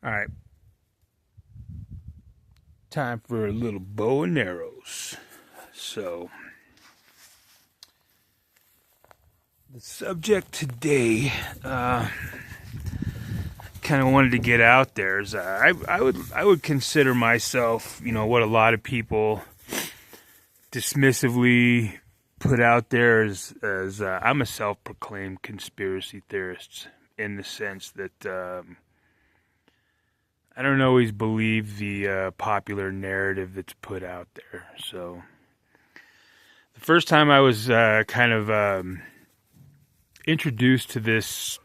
All right, time for a little bow and arrows. So, the subject today, kind of wanted to get out there is I would consider myself, what a lot of people dismissively put out there as I'm a self-proclaimed conspiracy theorist in the sense that I don't always believe the popular narrative that's put out there. So the first time I was kind of introduced to this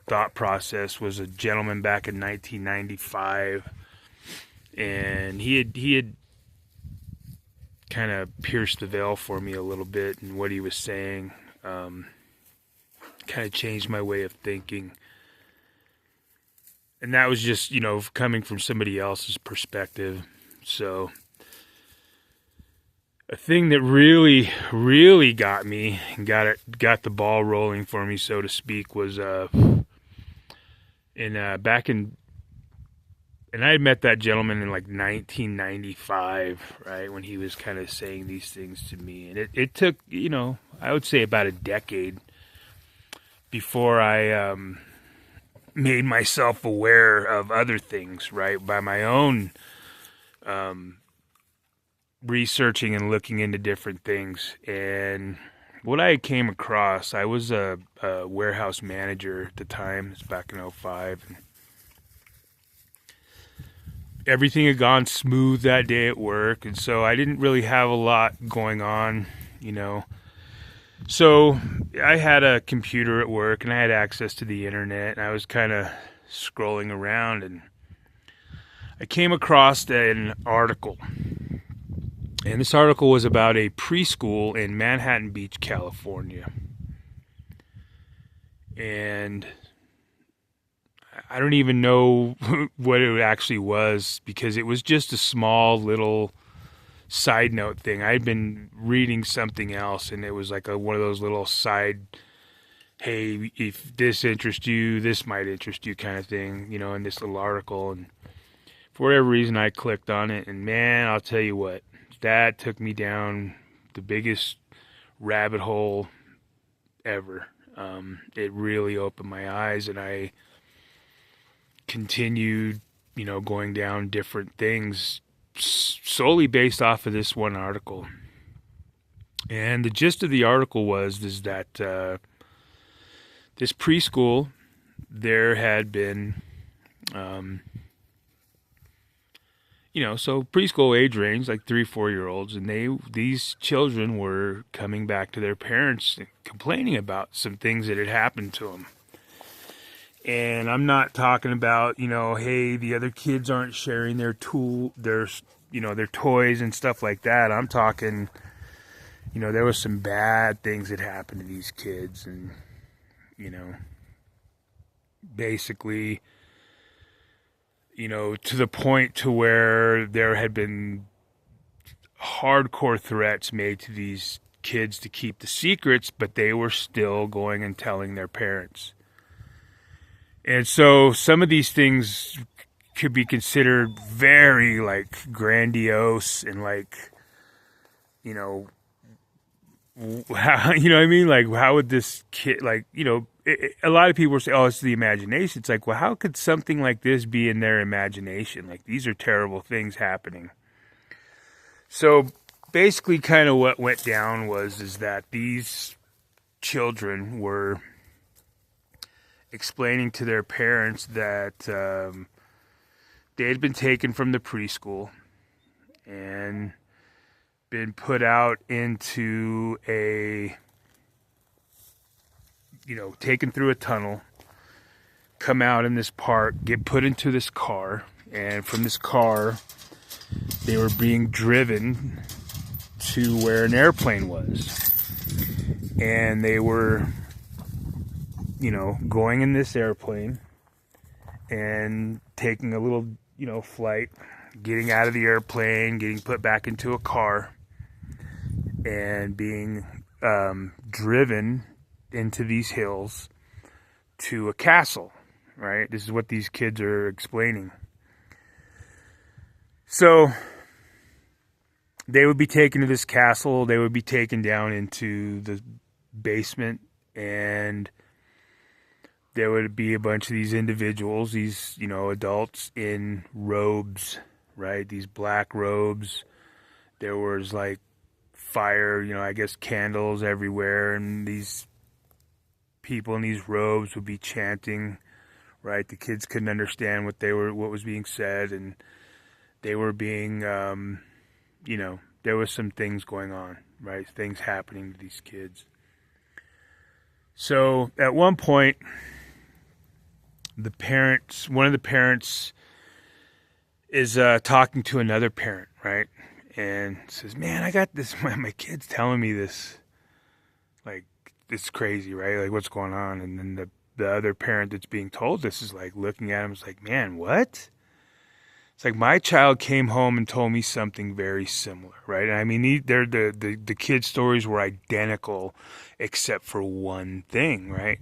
thought process was a gentleman back in 1995, and he had kind of pierced the veil for me a little bit, and what he was saying kind of changed my way of thinking. And that was just, coming from somebody else's perspective. So a thing that really, really got me and got the ball rolling for me, so to speak, was and I had met that gentleman in like 1995, right, when he was kind of saying these things to me. And it took, I would say about a decade before I made myself aware of other things, right, by my own researching and looking into different things. And what I came across, I was a warehouse manager at the time. It's back in '05. And everything had gone smooth that day at work, and so I didn't really have a lot going on, So I had a computer at work, and I had access to the internet, and I was kind of scrolling around, and I came across an article. And this article was about a preschool in Manhattan Beach, California. And I don't even know what it actually was, because it was just a small little side note thing. I'd been reading something else, and it was like one of those little side, hey, if this interests you, this might interest you kind of thing, in this little article. And for whatever reason, I clicked on it, and man, I'll tell you what, that took me down the biggest rabbit hole ever. It really opened my eyes, and I continued, going down different things solely based off of this one article. And the gist of the article is that this preschool, there had been, so preschool age range, like 3-4-year-olds, and these children were coming back to their parents complaining about some things that had happened to them. And I'm not talking about, hey, the other kids aren't sharing their their toys and stuff like that. I'm talking, there was some bad things that happened to these kids, and, basically, to the point to where there had been hardcore threats made to these kids to keep the secrets, but they were still going and telling their parents. And so some of these things could be considered very, like, grandiose and, like, how, what I mean? Like, how would this kid, like, a lot of people say, oh, it's the imagination. It's like, well, how could something like this be in their imagination? Like, these are terrible things happening. So basically kind of what went down is that these children were explaining to their parents that they had been taken from the preschool and been put out into taken through a tunnel, come out in this park, get put into this car, and from this car they were being driven to where an airplane was. And they were going in this airplane and taking a little, flight, getting out of the airplane, getting put back into a car, and being driven into these hills to a castle. right? This is what these kids are explaining. So they would be taken to this castle. They would be taken down into the basement, and there would be a bunch of these individuals, these, adults in robes, right? These black robes. There was like fire, I guess candles everywhere, and these people in these robes would be chanting, right? The kids couldn't understand what was being said, and they were being, there was some things going on, right? Things happening to these kids. So at one point, one of the parents is talking to another parent, right? And says, man, I got this, my kid's telling me this, like, it's crazy, right? Like, what's going on? And then the other parent that's being told this is like looking at him, is like, man, what? It's like, my child came home and told me something very similar, right? And I mean, the kids' stories were identical except for one thing, right?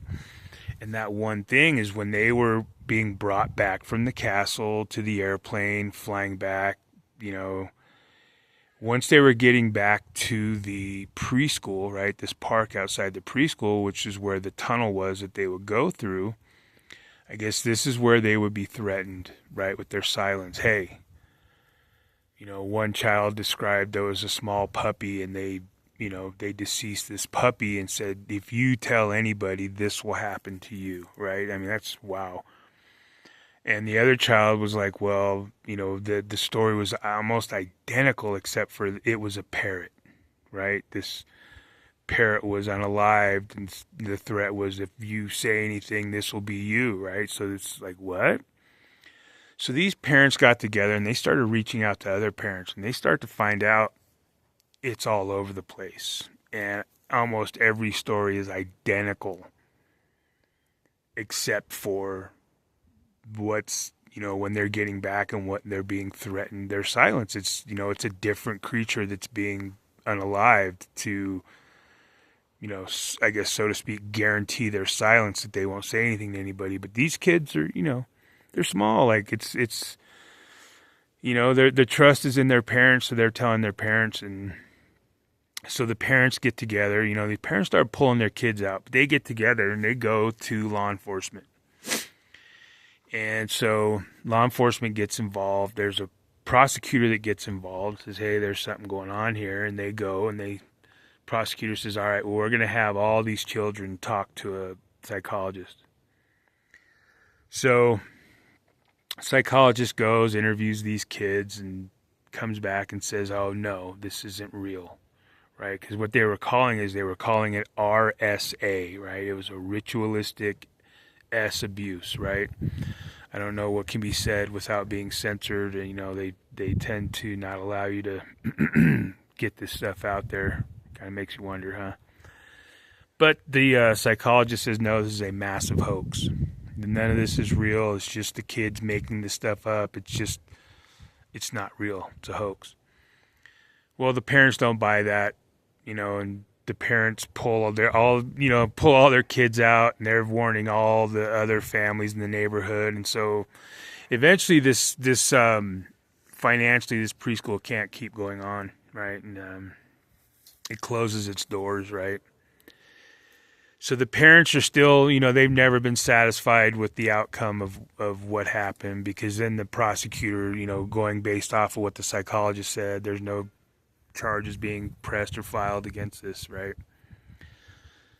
And that one thing is when they were being brought back from the castle to the airplane, flying back, once they were getting back to the preschool, right, this park outside the preschool, which is where the tunnel was that they would go through, I guess this is where they would be threatened, right, with their silence. Hey, one child described there was a small puppy, and they deceased this puppy and said, if you tell anybody, this will happen to you, right? I mean, that's wow. And the other child was like, well, the story was almost identical except for it was a parrot, right? This parrot was unalived, and the threat was, if you say anything, this will be you, right? So it's like, what? So these parents got together and they started reaching out to other parents, and they start to find out it's all over the place. And almost every story is identical except for what's, when they're getting back and what they're being threatened, their silence. It's, it's a different creature that's being unalived to, I guess, so to speak, guarantee their silence, that they won't say anything to anybody. But these kids are, they're small. Like it's, the trust is in their parents, so they're telling their parents. And so the parents get together, the parents start pulling their kids out, but they get together and they go to law enforcement. And so law enforcement gets involved. There's a prosecutor that gets involved, says, hey, there's something going on here. And they go, and prosecutor says, all right, well, we're going to have all these children talk to a psychologist. So psychologist goes, interviews these kids, and comes back and says, oh, no, this isn't real, right? Because what they were calling it RSA, right? It was a ritualistic S abuse, right? I don't know what can be said without being censored, and they tend to not allow you to get this stuff out there. Kind of makes you wonder, huh? But the psychologist says, no, this is a massive hoax. None of this is real. It's just the kids making this stuff up. It's not real. It's a hoax. Well, the parents don't buy that, and the parents pull all their kids out, and they're warning all the other families in the neighborhood. And so eventually this financially, this preschool can't keep going on, right? And it closes its doors, right? So the parents are still, they've never been satisfied with the outcome of what happened, because then the prosecutor, going based off of what the psychologist said, there's no charges being pressed or filed against this, right?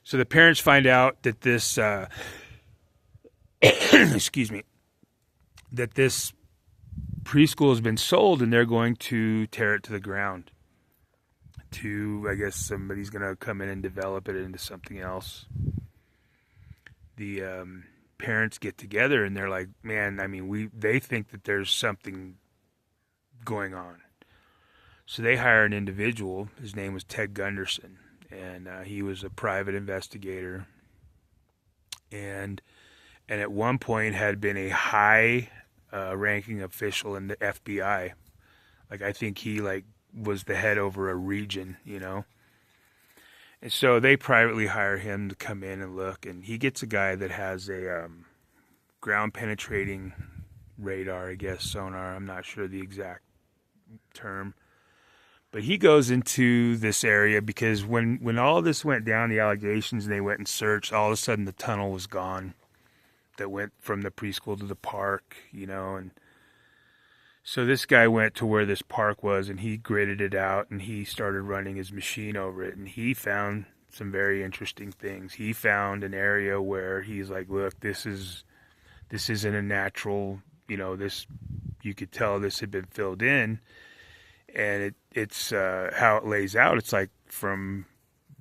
So the parents find out that this, excuse me, that this preschool has been sold, and they're going to tear it to the ground. I guess somebody's going to come in and develop it into something else. The parents get together and they're like, man, I mean, they think that there's something going on. So they hire an individual. His name was Ted Gunderson, and he was a private investigator, and at one point had been a high ranking official in the FBI. Like, I think he was the head over a region, And so they privately hire him to come in and look, and he gets a guy that has a ground penetrating radar, I guess, sonar. I'm not sure the exact term. But he goes into this area because when all this went down, the allegations, and they went and searched, all of a sudden the tunnel was gone that went from the preschool to the park, and so this guy went to where this park was, and he gridded it out, and he started running his machine over it, and he found some very interesting things. He found an area where he's like, look, this isn't a natural, this, you could tell this had been filled in, and it's how it lays out. It's like from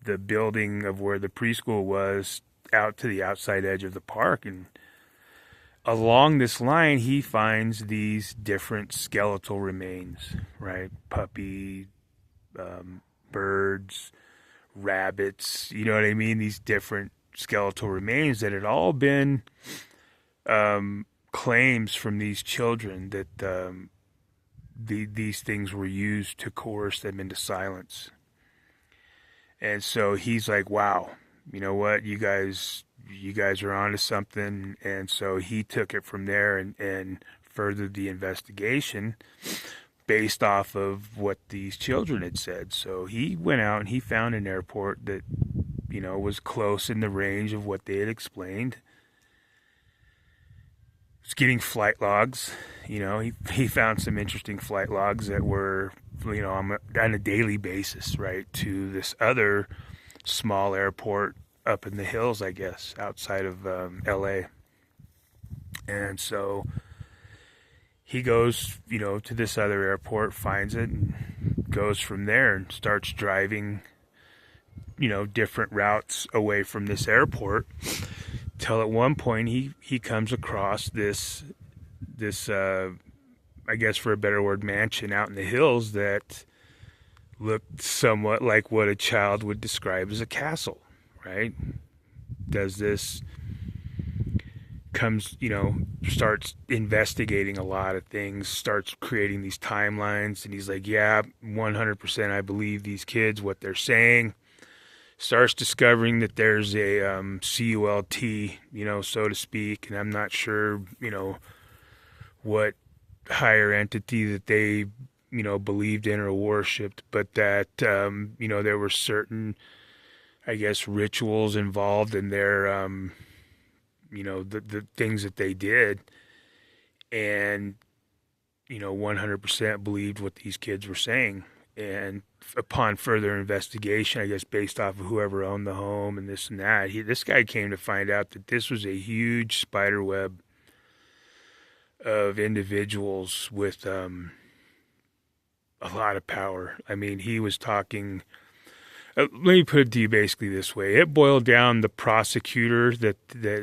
the building of where the preschool was out to the outside edge of the park, and along this line, he finds these different skeletal remains, right? Puppy, birds, rabbits, you know what I mean? These different skeletal remains that had all been claims from these children that these things were used to coerce them into silence. And so he's like, wow, you know what? You guys are onto something. And so he took it from there and furthered the investigation based off of what these children had said. So he went out and he found an airport that, was close in the range of what they had explained. Was getting flight logs. He found some interesting flight logs that were, on a daily basis, right, to this other small airport up in the hills, I guess, outside of LA. And so he goes, to this other airport, finds it, and goes from there and starts driving, different routes away from this airport, till at one point he comes across this I guess, for a better word, mansion out in the hills that looked somewhat like what a child would describe as a castle, right? Does this, comes, starts investigating a lot of things, starts creating these timelines, and he's like, yeah, 100% I believe these kids, what they're saying. Starts discovering that there's a CULT, so to speak, and I'm not sure, what higher entity that they, believed in or worshipped, but that, there were certain, I guess, rituals involved in their, the things that they did, and, 100% believed what these kids were saying. And upon further investigation, I guess based off of whoever owned the home and this and that, this guy came to find out that this was a huge spider web of individuals with a lot of power. I mean, he was talking, let me put it to you basically this way. It boiled down, the prosecutor that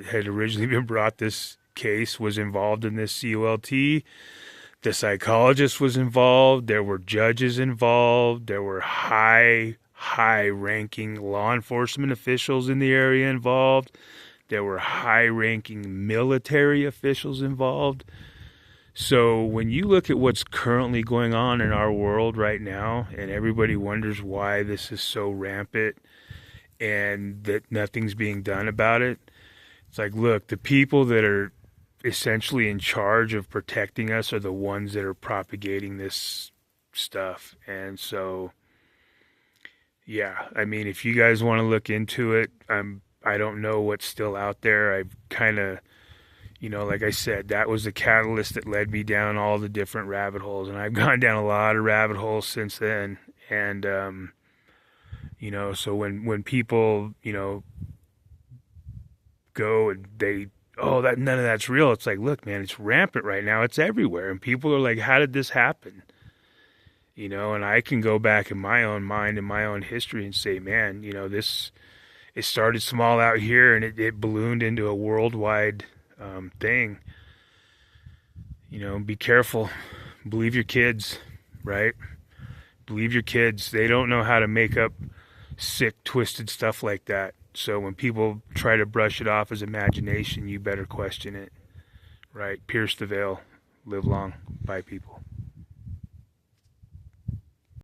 had originally been brought this case was involved in this CULT. The psychologist was involved. There were judges involved. There were high-ranking law enforcement officials in the area involved. There were high-ranking military officials involved. So when you look at what's currently going on in our world right now, and everybody wonders why this is so rampant and that nothing's being done about it, it's like, look, the people that are essentially in charge of protecting us are the ones that are propagating this stuff. And so, yeah, I mean, if you guys want to look into it, I don't know what's still out there. I've kind of, like I said, that was the catalyst that led me down all the different rabbit holes, and I've gone down a lot of rabbit holes since then. And so when people go and they, that none of that's real, it's like, look, man, it's rampant right now. It's everywhere, and people are like, how did this happen? And I can go back in my own mind and my own history and say, man, it started small out here, and it ballooned into a worldwide thing. Be careful. Believe your kids, right? Believe your kids. They don't know how to make up sick, twisted stuff like that. So when people try to brush it off as imagination, you better question it, right? Pierce the veil. Live long. Bye, people.